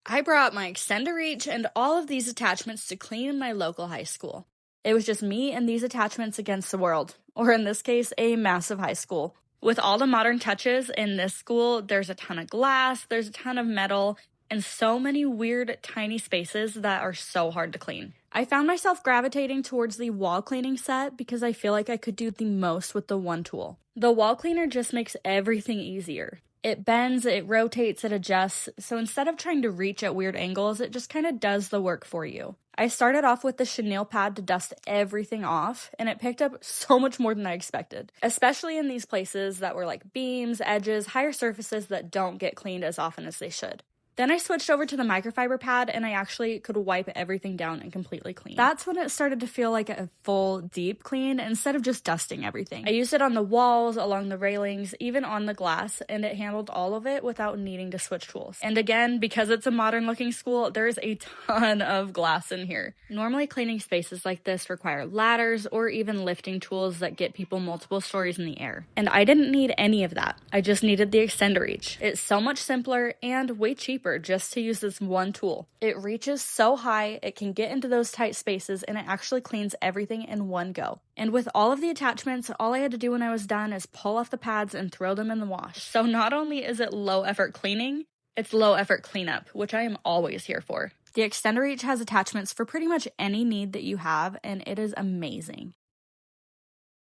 I brought my extender reach and all of these attachments to clean my local high school. It was just me and these attachments against the world, or in this case, a massive high school. With all the modern touches in this school, there's a ton of glass, there's a ton of metal, and so many weird tiny spaces that are so hard to clean. I found myself gravitating towards the wall cleaning set because I feel like I could do the most with the one tool. The wall cleaner just makes everything easier. It bends, it rotates, it adjusts, so instead of trying to reach at weird angles, it just kind of does the work for you. I started off with the chenille pad to dust everything off, and it picked up so much more than I expected, especially in these places that were like beams, edges, higher surfaces that don't get cleaned as often as they should. Then I switched over to the microfiber pad and I actually could wipe everything down and completely clean. That's when it started to feel like a full deep clean instead of just dusting everything. I used it on the walls, along the railings, even on the glass, and it handled all of it without needing to switch tools. And again, because it's a modern looking school, there's a ton of glass in here. Normally cleaning spaces like this require ladders or even lifting tools that get people multiple stories in the air. And I didn't need any of that. I just needed the extender reach. It's so much simpler and way cheaper just to use this one tool. It reaches so high, it can get into those tight spaces, and it actually cleans everything in one go. And with all of the attachments, all I had to do when I was done is pull off the pads and throw them in the wash. So not only is it low effort cleaning, it's low effort cleanup, which I am always here for. The extender reach has attachments for pretty much any need that you have, and it is amazing.